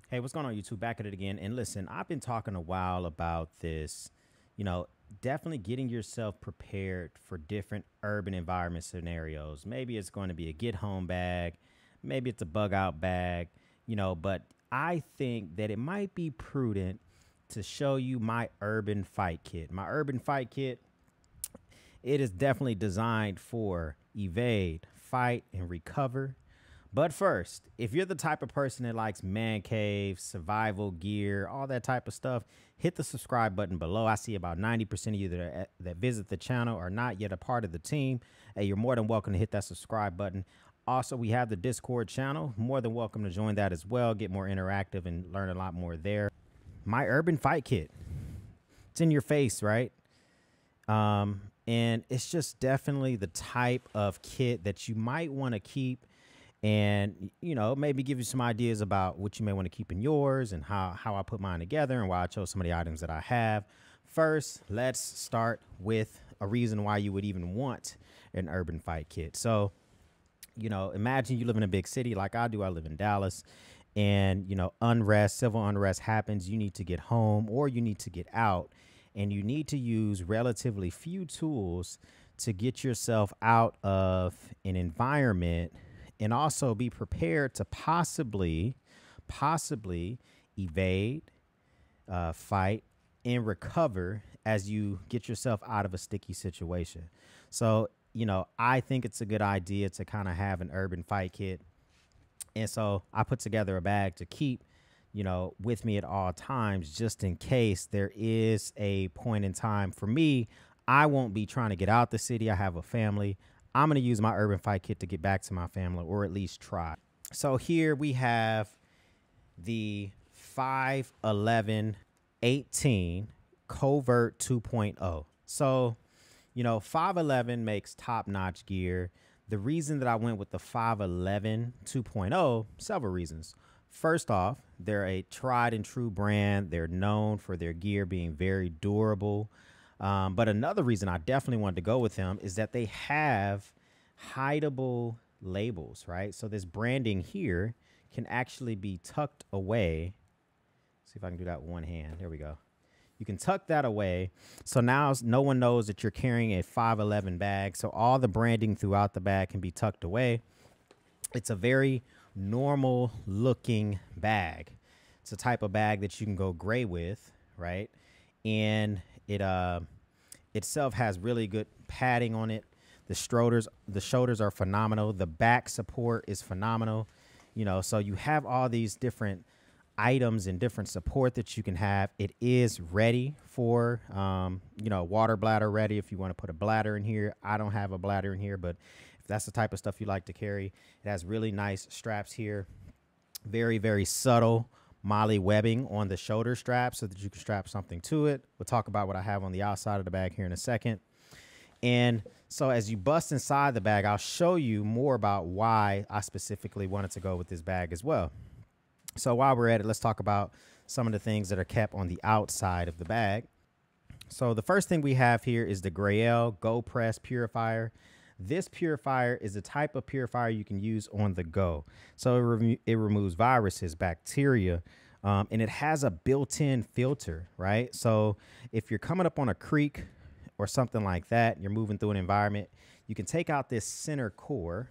Hey, what's going on, YouTube? Back at it again. And listen, I've been talking a while about this, you know, definitely getting yourself prepared for different urban environment scenarios. Maybe it's going to be a get home bag, maybe it's a bug out bag, but I think that it might be prudent to show you my urban fight kit. My urban fight kit, it is definitely designed for evade, fight, and recover. But first, if you're the type of person that likes man caves, survival gear, all that type of stuff, hit the subscribe button below. I see about 90% of you that visit the channel are not yet a part of the team. Hey, you're more than welcome to hit that subscribe button. Also, we have the Discord channel. More than welcome to join that as well. Get more interactive and learn a lot more there. My urban fight kit. It's in your face, right? And it's just definitely the type of kit that you might want to keep and, maybe give you some ideas about what you may want to keep in yours and how I put mine together and why I chose some of the items that I have. First, let's start with a reason why you would even want an urban fight kit. So, imagine you live in a big city like I do. I live in Dallas and, unrest, civil unrest happens. You need to get home or you need to get out and you need to use relatively few tools to get yourself out of an environment and also be prepared to possibly evade, fight, and recover as you get yourself out of a sticky situation. So, I think it's a good idea to kind of have an urban fight kit. And so I put together a bag to keep, with me at all times, just in case there is a point in time. For me, I won't be trying to get out the city. I have a family. I'm going to use my urban fight kit to get back to my family, or at least try. So here we have the 511-18 Covert 2.0. So, 511 makes top-notch gear. The reason that I went with the 511 2.0, several reasons. First off, they're a tried and true brand. They're known for their gear being very durable. But another reason I definitely wanted to go with them is that they have hideable labels, right? So this branding here can actually be tucked away. See if I can do that with one hand. There we go. You can tuck that away. So now no one knows that you're carrying a 511 bag. So all the branding throughout the bag can be tucked away. It's a very normal looking bag. It's a type of bag that you can go gray with, right? And it itself has really good padding on it. The shoulders are phenomenal. The back support is phenomenal. So you have all these different items and different support that you can have. It is ready for, water bladder ready if you want to put a bladder in here. I don't have a bladder in here, but if that's the type of stuff you like to carry, it has really nice straps here. Very, very subtle Molly webbing on the shoulder strap so that you can strap something to it. We'll talk about what I have on the outside of the bag here in a second. And so as you bust inside the bag, I'll show you more about why I specifically wanted to go with this bag as well. So while we're at it, let's talk about some of the things that are kept on the outside of the bag. So the first thing we have here is the Grayl Go Press Purifier. This purifier is a type of purifier you can use on the go. So it removes viruses, bacteria, and it has a built-in filter, right? So if you're coming up on a creek or something like that, you're moving through an environment, you can take out this center core.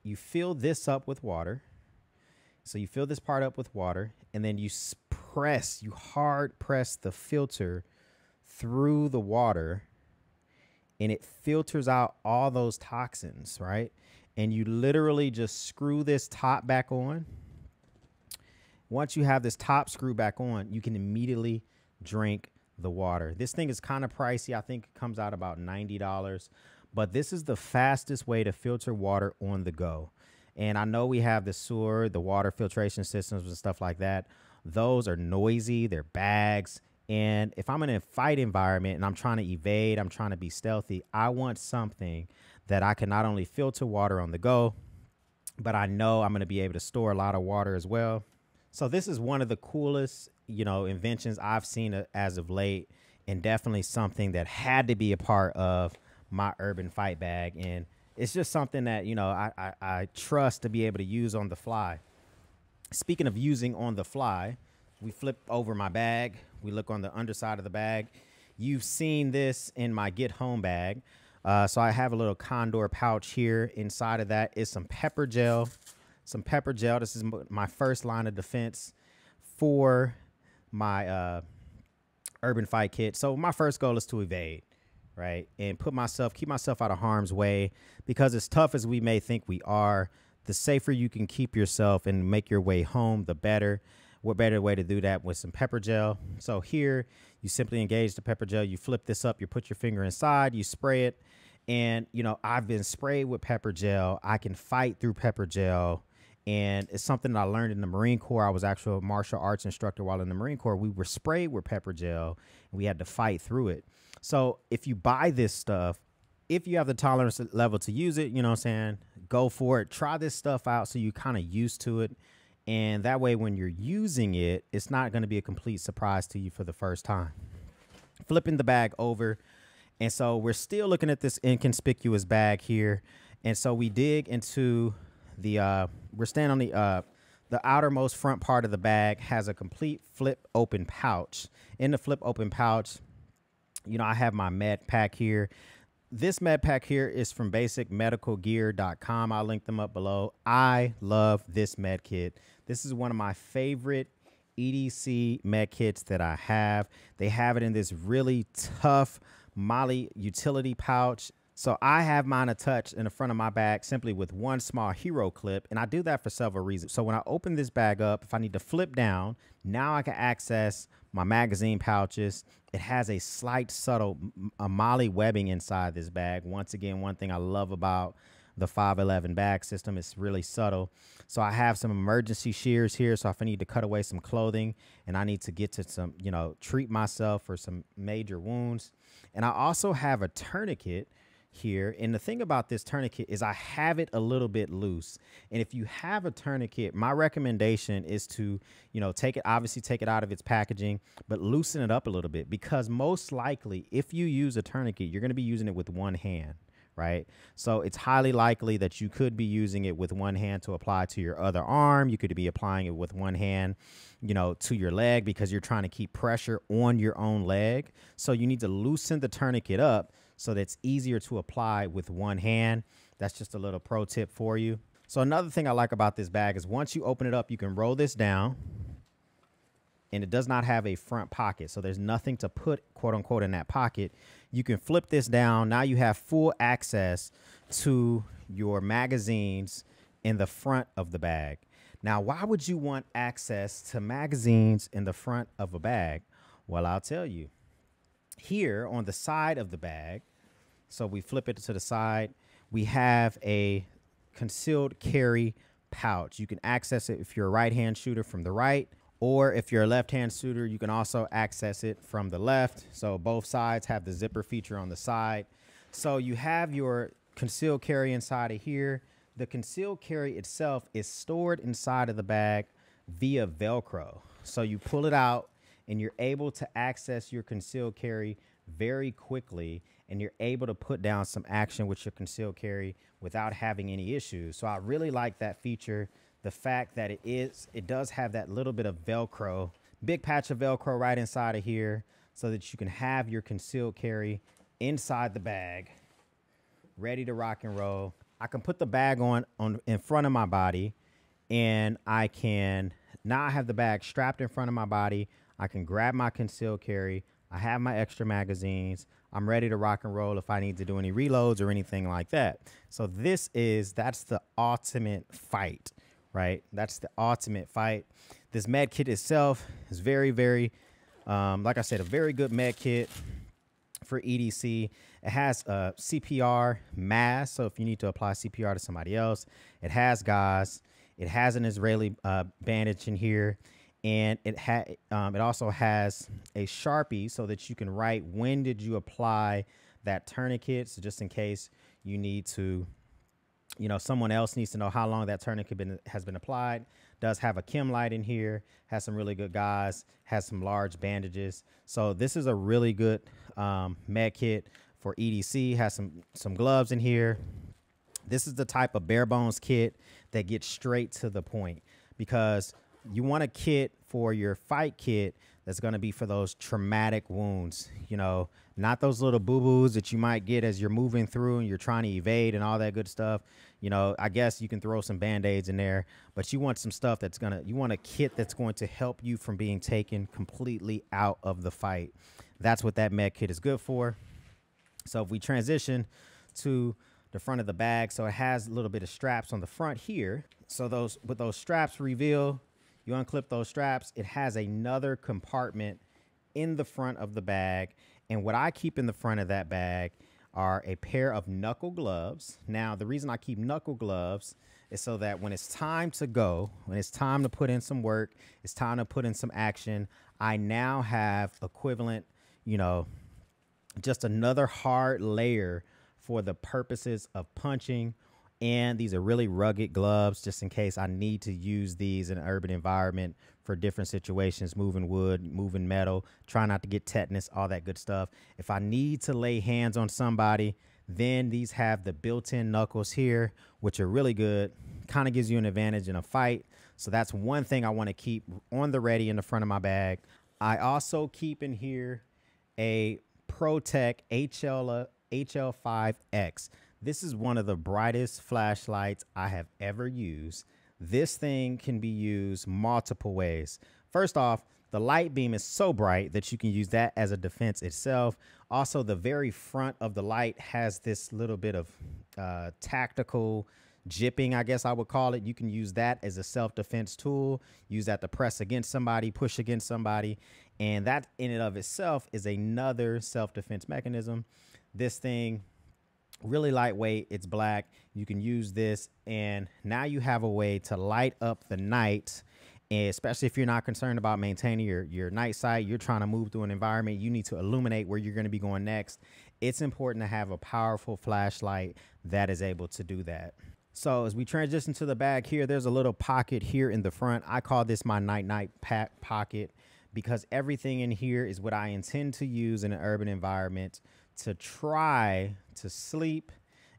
You fill this up with water. So you fill this part up with water, and then you hard press the filter through the water, and it filters out all those toxins, right? And you literally just screw this top back on. Once you have this top screw back on, you can immediately drink the water. This thing is kind of pricey. I think it comes out about $90, but this is the fastest way to filter water on the go. And I know we have the sewer, the water filtration systems and stuff like that. Those are noisy, they're bags. And if I'm in a fight environment and I'm trying to evade, I'm trying to be stealthy, I want something that I can not only filter water on the go, but I know I'm going to be able to store a lot of water as well. So this is one of the coolest, inventions I've seen as of late, and definitely something that had to be a part of my urban fight bag. And it's just something that, I trust to be able to use on the fly. Speaking of using on the fly, we flip over my bag. We look on the underside of the bag. You've seen this in my Get Home bag. So I have a little condor pouch here. Inside of that is some pepper gel. Some pepper gel. This is my first line of defense for my urban fight kit. So my first goal is to evade, right? And keep myself out of harm's way, because as tough as we may think we are, the safer you can keep yourself and make your way home, the better. What better way to do that with some pepper gel? So here, you simply engage the pepper gel. You flip this up. You put your finger inside. You spray it. And, you know, I've been sprayed with pepper gel. I can fight through pepper gel. And it's something that I learned in the Marine Corps. I was actually a martial arts instructor while in the Marine Corps. We were sprayed with pepper gel, and we had to fight through it. So if you buy this stuff, if you have the tolerance level to use it, you know what I'm saying, go for it. Try this stuff out so you kind of used to it. And that way, when you're using it, it's not going to be a complete surprise to you for the first time. Flipping the bag over. And so we're still looking at this inconspicuous bag here. And so we dig into the, we're standing on the outermost front part of the bag has a complete flip open pouch. In the flip open pouch, you know, I have my med pack here. This med pack here is from basicmedicalgear.com. I'll link them up below. I love this med kit. This is one of my favorite EDC med kits that I have. They have it in this really tough Molly utility pouch. So I have mine attached in the front of my bag simply with one small hero clip, and I do that for several reasons. So when I open this bag up, if I need to flip down, now I can access my magazine pouches. It has a slight subtle Molly webbing inside this bag. Once again, one thing I love about the 511 bag system, it's really subtle. So I have some emergency shears here. So if I need to cut away some clothing and I need to get to some, you know, treat myself for some major wounds. And I also have a tourniquet here. And the thing about this tourniquet is I have it a little bit loose. And if you have a tourniquet, my recommendation is to, you know, obviously take it out of its packaging, but loosen it up a little bit, because most likely if you use a tourniquet, you're going to be using it with one hand, right? So it's highly likely that you could be using it with one hand to apply to your other arm. You could be applying it with one hand, you know, to your leg, because you're trying to keep pressure on your own leg. So you need to loosen the tourniquet up so that it's easier to apply with one hand. That's just a little pro tip for you. So another thing I like about this bag is once you open it up, you can roll this down, and it does not have a front pocket. So there's nothing to put, quote unquote, in that pocket. You can flip this down. Now you have full access to your magazines in the front of the bag. Now, why would you want access to magazines in the front of a bag? Well, I'll tell you. Here on the side of the bag, so we flip it to the side, we have a concealed carry pouch. You can access it if you're a right-hand shooter from the right, or if you're a left-hand shooter, you can also access it from the left. So both sides have the zipper feature on the side. So you have your concealed carry inside of here. The concealed carry itself is stored inside of the bag via Velcro. So you pull it out, and you're able to access your concealed carry very quickly, and you're able to put down some action with your concealed carry without having any issues. So I really like that feature. The fact that it does have that little bit of Velcro, big patch of Velcro right inside of here, so that you can have your concealed carry inside the bag, ready to rock and roll. I can put the bag on in front of my body, and I have the bag strapped in front of my body. I can grab my concealed carry. I have my extra magazines. I'm ready to rock and roll if I need to do any reloads or anything like that. So that's the ultimate fight, right? That's the ultimate fight. This med kit itself is very, very, like I said, a very good med kit for EDC. It has a CPR mask, so if you need to apply CPR to somebody else. It has gauze. It has an Israeli bandage in here. And it also has a Sharpie so that you can write when did you apply that tourniquet. So just in case you need to, you know, someone else needs to know how long that tourniquet has been applied. Does have a chem light in here, has some really good gauze, has some large bandages. So this is a really good med kit for EDC. Has some gloves in here. This is the type of bare bones kit that gets straight to the point. because you want a kit for your fight kit that's going to be for those traumatic wounds, you know, not those little boo-boos that you might get as you're moving through and you're trying to evade and all that good stuff. You know, I guess you can throw some Band-Aids in there, but you want some stuff that's you want a kit that's going to help you from being taken completely out of the fight. That's what that med kit is good for. So if we transition to the front of the bag, so it has a little bit of straps on the front here. So with those straps reveal, you unclip those straps, it has another compartment in the front of the bag. And what I keep in the front of that bag are a pair of knuckle gloves. Now, the reason I keep knuckle gloves is so that when it's time to go, when it's time to put in some work, it's time to put in some action, I now have equivalent, you know, just another hard layer for the purposes of punching. And these are really rugged gloves just in case I need to use these in an urban environment for different situations, moving wood, moving metal, try not to get tetanus, all that good stuff. If I need to lay hands on somebody, then these have the built-in knuckles here, which are really good. Kind of gives you an advantage in a fight. So that's one thing I want to keep on the ready in the front of my bag. I also keep in here a ProTech HL5X. This is one of the brightest flashlights I have ever used. This thing can be used multiple ways. First off, the light beam is so bright that you can use that as a defense itself. Also, the very front of the light has this little bit of tactical jipping, I guess I would call it. You can use that as a self-defense tool. Use that to press against somebody, push against somebody. And that in and of itself is another self-defense mechanism. This thing, really lightweight, it's black. You can use this, and now you have a way to light up the night, especially if you're not concerned about maintaining your night sight. You're trying to move through an environment, you need to illuminate where you're going to be going next. It's important to have a powerful flashlight that is able to do that. So as we transition to the bag here, there's a little pocket here in the front. I call this my night pack pocket because everything in here is what I intend to use in an urban environment to try to sleep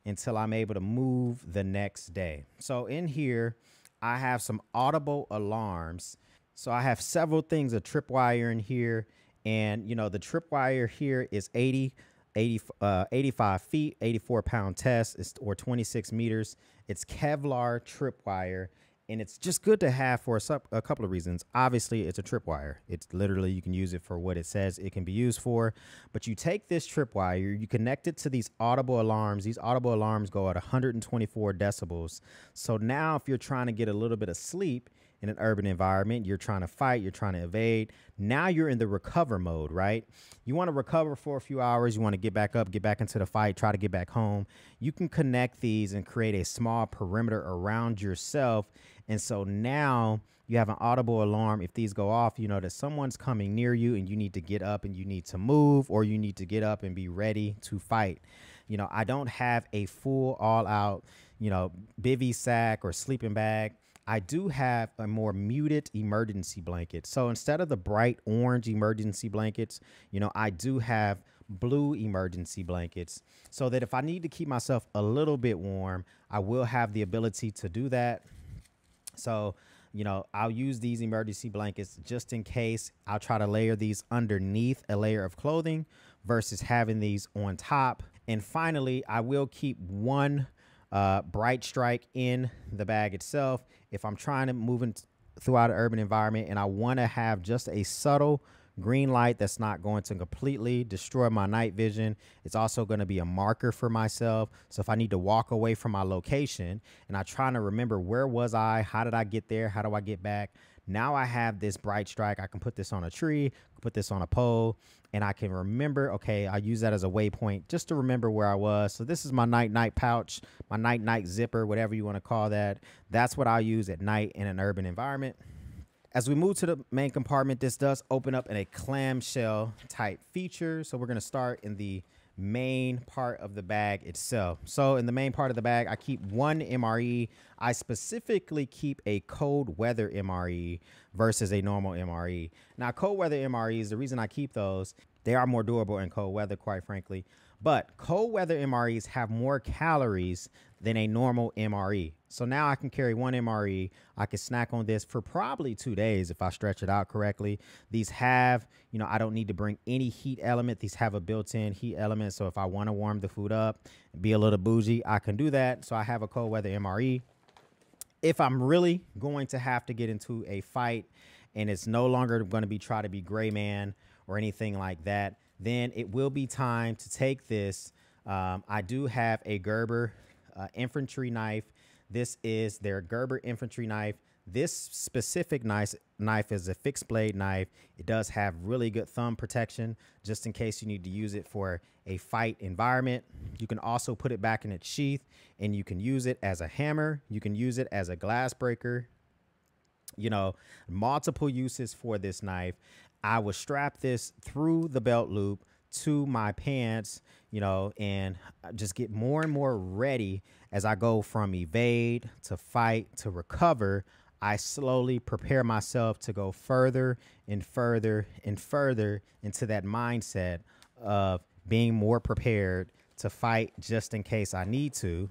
until I'm able to move the next day. So in here, I have some audible alarms. So I have several things, a tripwire in here. And, you know, the tripwire here is 85 feet, 84-pound test, or 26 meters. It's Kevlar tripwire. And it's just good to have for a couple of reasons. Obviously, it's a tripwire. It's literally, you can use it for what it says it can be used for. But you take this tripwire, you connect it to these audible alarms. These audible alarms go at 124 decibels. So now if you're trying to get a little bit of sleep in an urban environment, you're trying to fight, you're trying to evade, now you're in the recover mode, right? You want to recover for a few hours. You want to get back up, get back into the fight, try to get back home. You can connect these and create a small perimeter around yourself. And so now you have an audible alarm. If these go off, you know that someone's coming near you and you need to get up and you need to move, or you need to get up and be ready to fight. You know, I don't have a full all out, you know, bivy sack or sleeping bag. I do have a more muted emergency blanket. So instead of the bright orange emergency blankets, you know, I do have blue emergency blankets so that if I need to keep myself a little bit warm, I will have the ability to do that. So, you know, I'll use these emergency blankets just in case. I'll try to layer these underneath a layer of clothing versus having these on top. And finally, I will keep one bright strike in the bag itself. If I'm trying to move throughout an urban environment and I want to have just a subtle green light that's not going to completely destroy my night vision, it's also going to be a marker for myself. So if I need to walk away from my location and I'm trying to remember where was I, how did I get there, how do I get back, now I have this bright strike. I can put this on a tree, put this on a pole, and I can remember, okay, I use that as a waypoint just to remember where I was. So this is my night pouch, my night zipper, whatever you want to call that. That's what I'll use at night in an urban environment. As we move to the main compartment, this does open up in a clamshell type feature. So we're going to start in the main part of the bag itself. So in the main part of the bag, I keep one MRE. I specifically keep a cold weather MRE versus a normal MRE. Now, cold weather MREs, the reason I keep those, they are more durable in cold weather, quite frankly. But cold weather MREs have more calories than a normal MRE. So now I can carry one MRE. I can snack on this for probably 2 days if I stretch it out correctly. These have, you know, I don't need to bring any heat element. These have a built-in heat element. So if I want to warm the food up, be a little bougie, I can do that. So I have a cold weather MRE. If I'm really going to have to get into a fight and it's no longer going to be try to be gray man or anything like that, then it will be time to take this. I do have a Gerber infantry knife. This is their Gerber infantry knife. This specific knife is a fixed blade knife. It does have really good thumb protection just in case you need to use it for a fight environment. You can also put it back in its sheath and you can use it as a hammer. You can use it as a glass breaker. You know, multiple uses for this knife. I would strap this through the belt loop to my pants, you know, and just get more and more ready as I go from evade to fight to recover. I slowly prepare myself to go further and further and further into that mindset of being more prepared to fight just in case I need to.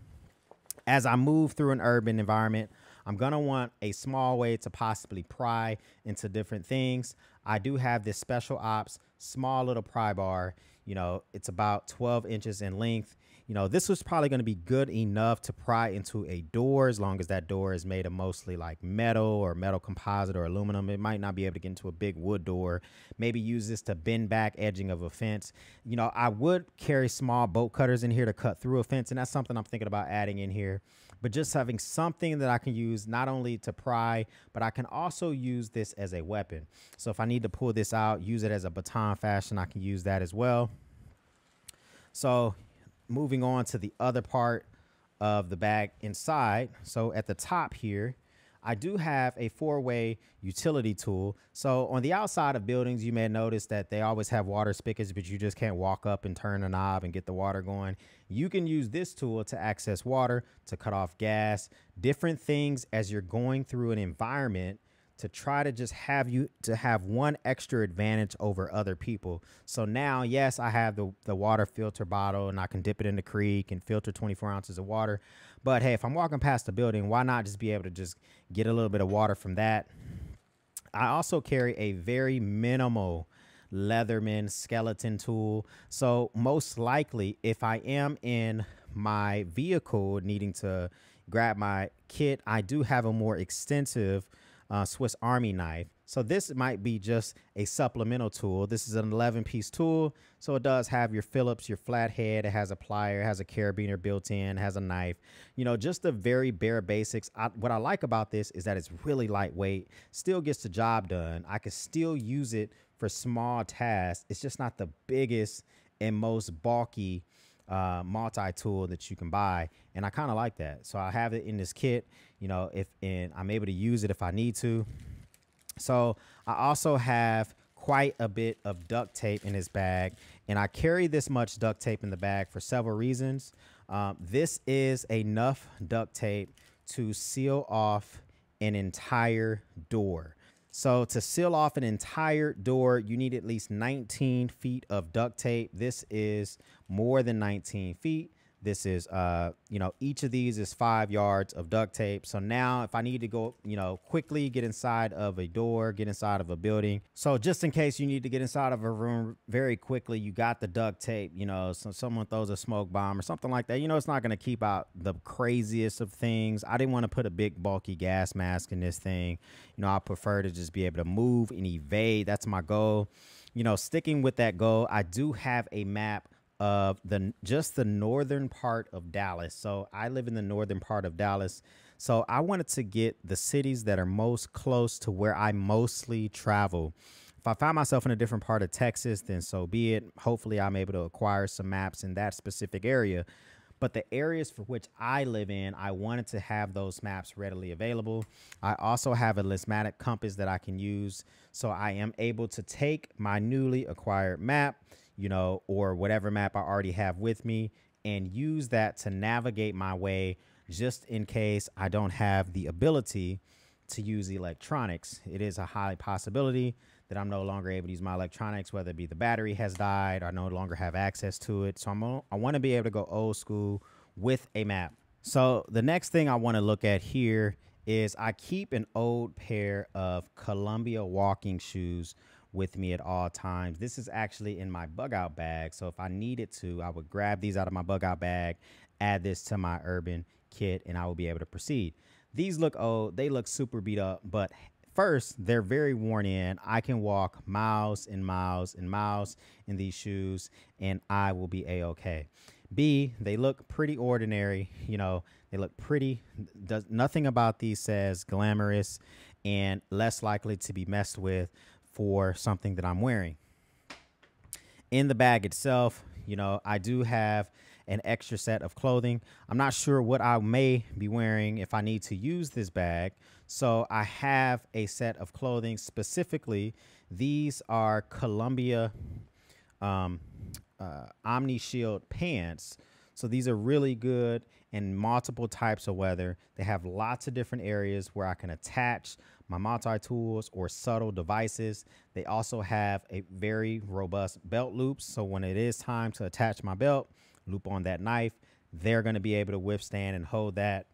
As I move through an urban environment, I'm going to want a small way to possibly pry into different things. I do have this special ops, small little pry bar. You know, it's about 12 inches in length. You know, this was probably going to be good enough to pry into a door as long as that door is made of mostly like metal or metal composite or aluminum. It might not be able to get into a big wood door. Maybe use this to bend back edging of a fence. You know, I would carry small bolt cutters in here to cut through a fence, and that's something I'm thinking about adding in here. But just having something that I can use not only to pry, but I can also use this as a weapon. So if I need to pull this out, use it as a baton fashion, I can use that as well. So moving on to the other part of the bag inside. So at the top here, I do have a 4-way utility tool. So on the outside of buildings, you may notice that they always have water spigots, but you just can't walk up and turn a knob and get the water going. You can use this tool to access water, to cut off gas, different things as you're going through an environment to try to just have you to have one extra advantage over other people. So now, yes, I have the water filter bottle and I can dip it in the creek and filter 24 ounces of water. But hey, if I'm walking past the building, why not just be able to just get a little bit of water from that? I also carry a very minimal Leatherman skeleton tool. So most likely, if I am in my vehicle needing to grab my kit, I do have a more extensive Swiss Army knife. So this might be just a supplemental tool. This is an 11-piece tool. So it does have your Phillips, your flathead. It has a plier, it has a carabiner built in, has a knife. You know, just the very bare basics. What I like about this is that it's really lightweight, still gets the job done. I can still use it for small tasks. It's just not the biggest and most bulky multi-tool that you can buy, and I kind of like that. So I have it in this kit, you know, and I'm able to use it if I need to. So I also have quite a bit of duct tape in this bag, and I carry this much duct tape in the bag for several reasons. This is enough duct tape to seal off an entire door. So to seal off an entire door, you need at least 19 feet of duct tape. This is more than 19 feet. This is, you know, each of these is 5 yards of duct tape. So now if I need to go, you know, quickly get inside of a door, get inside of a building. So just in case you need to get inside of a room very quickly, you got the duct tape, you know, so someone throws a smoke bomb or something like that. You know, it's not going to keep out the craziest of things. I didn't want to put a big bulky gas mask in this thing. You know, I prefer to just be able to move and evade. That's my goal. You know, sticking with that goal, I do have a map of just the northern part of Dallas. So I live in the northern part of Dallas. So I wanted to get the cities that are most close to where I mostly travel. If I find myself in a different part of Texas, then so be it. Hopefully I'm able to acquire some maps in that specific area. But the areas for which I live in, I wanted to have those maps readily available. I also have a Lismatic compass that I can use. So I am able to take my newly acquired map, you know, or whatever map I already have with me, and use that to navigate my way just in case I don't have the ability to use electronics. It is a high possibility that I'm no longer able to use my electronics, whether it be the battery has died or I no longer have access to it. So I want to be able to go old school with a map. So the next thing I want to look at here is I keep an old pair of Columbia walking shoes with me at all times. This is actually in my bug out bag. So if I needed to, I would grab these out of my bug out bag, add this to my urban kit, and I will be able to proceed. These look old. They look super beat up, but first, they're very worn in. I can walk miles and miles and miles in these shoes, and I will be a-okay. B, they look pretty ordinary. You know, they look pretty. Nothing about these says glamorous and less likely to be messed with for something that I'm wearing. In the bag itself, you know, I do have an extra set of clothing. I'm not sure what I may be wearing if I need to use this bag. So I have a set of clothing. Specifically, these are Columbia Omni Shield pants. So these are really good in multiple types of weather. They have lots of different areas where I can attach my multi-tools or subtle devices. They also have a very robust belt loops. So when it is time to attach my belt, loop on that knife, they're going to be able to withstand and hold that.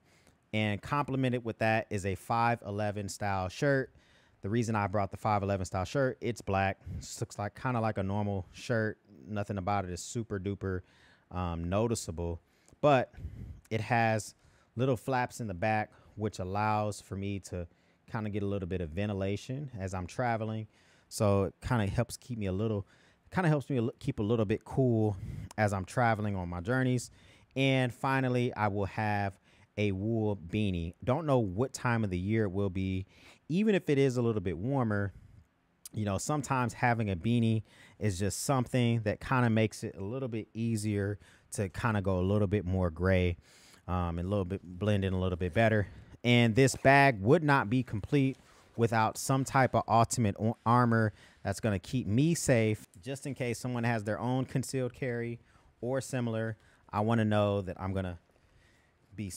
And complemented with that is a 511 style shirt. The reason I brought the 511 style shirt, it's black. It looks like kind of like a normal shirt. Nothing about it is super duper noticeable, but it has little flaps in the back, which allows for me to kind of get a little bit of ventilation as I'm traveling. So it kind of helps keep me a little, keep a little bit cool as I'm traveling on my journeys. And finally, I will have a wool beanie. Don't know what time of the year it will be. Even if it is a little bit warmer, you know, sometimes having a beanie is just something that kind of makes it a little bit easier to kind of go a little bit more gray and a little bit blend in a little bit better. And this bag would not be complete without some type of ultimate armor that's going to keep me safe. Just in case someone has their own concealed carry or similar, I want to know that I'm going to be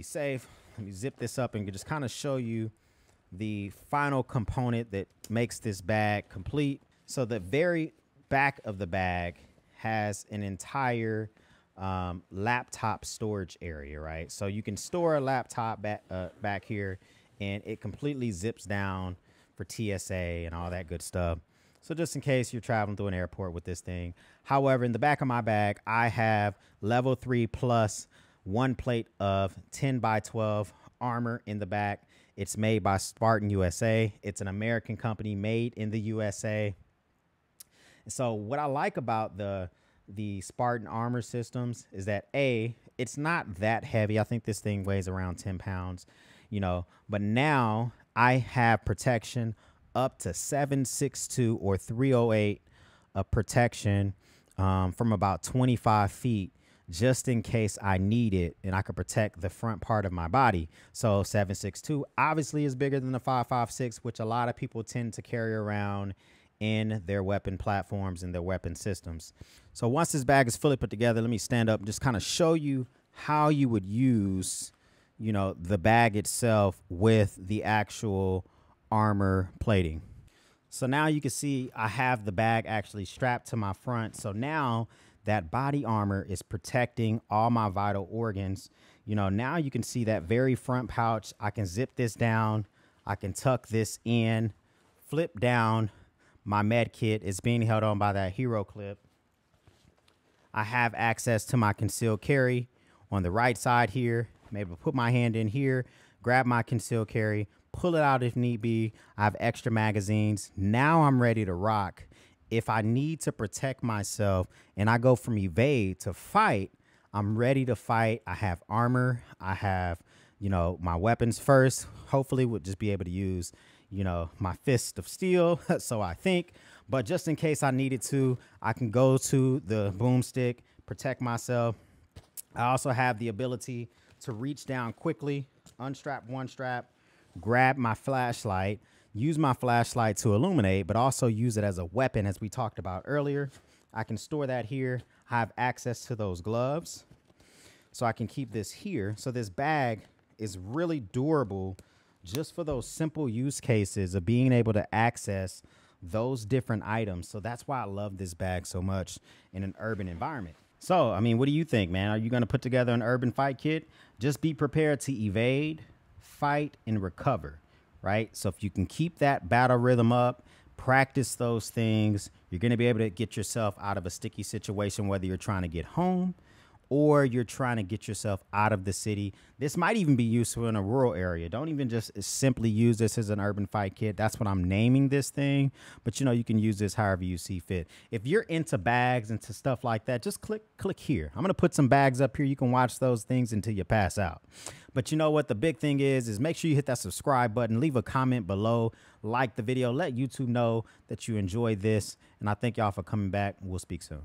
safe. Let me zip this up and just kind of show you the final component that makes this bag complete. So the very back of the bag has an entire laptop storage area, right? So you can store a laptop back here, and it completely zips down for TSA and all that good stuff. So just in case you're traveling through an airport with this thing. However, in the back of my bag, I have level 3 plus one plate of 10 by 12 armor in the back. It's made by Spartan USA. It's an American company made in the USA. So what I like about the Spartan armor systems is that A, it's not that heavy. I think this thing weighs around 10 pounds, you know, but now I have protection up to 762 or 308 of protection from about 25 feet, just in case I need it and I could protect the front part of my body. So 762 obviously is bigger than the 556, which a lot of people tend to carry around in their weapon platforms and their weapon systems. So once this bag is fully put together, let me stand up and just kind of show you how you would use, you know, the bag itself with the actual armor plating. So now you can see I have the bag actually strapped to my front. So now that body armor is protecting all my vital organs. You know, now you can see that very front pouch. I can zip this down. I can tuck this in, flip down. My med kit is being held on by that hero clip. I have access to my concealed carry on the right side here. Maybe put my hand in here, grab my concealed carry, pull it out if need be. I have extra magazines. Now I'm ready to rock. If I need to protect myself and I go from evade to fight, I'm ready to fight. I have armor. I have, you know, my weapons first. Hopefully we'll just be able to use, you know, my fist of steel. So I think, but just in case I needed to, I can go to the boomstick, protect myself. I also have the ability to reach down quickly, unstrap one strap, grab my flashlight, use my flashlight to illuminate, but also use it as a weapon, as we talked about earlier. I can store that here. I have access to those gloves, so I can keep this here. So this bag is really durable just for those simple use cases of being able to access those different items. So that's why I love this bag so much in an urban environment. So, I mean, what do you think, man? Are you going to put together an urban fight kit? Just be prepared to evade, fight, and recover, right? So if you can keep that battle rhythm up, practice those things, you're going to be able to get yourself out of a sticky situation, whether you're trying to get home or you're trying to get yourself out of the city. This might even be useful in a rural area. Don't even just simply use this as an urban fight kit. That's what I'm naming this thing. But, you know, you can use this however you see fit. If you're into bags, into stuff like that, just click here. I'm going to put some bags up here. You can watch those things until you pass out. But you know what? The big thing is make sure you hit that subscribe button, leave a comment below, like the video, let YouTube know that you enjoy this. And I thank y'all for coming back. We'll speak soon.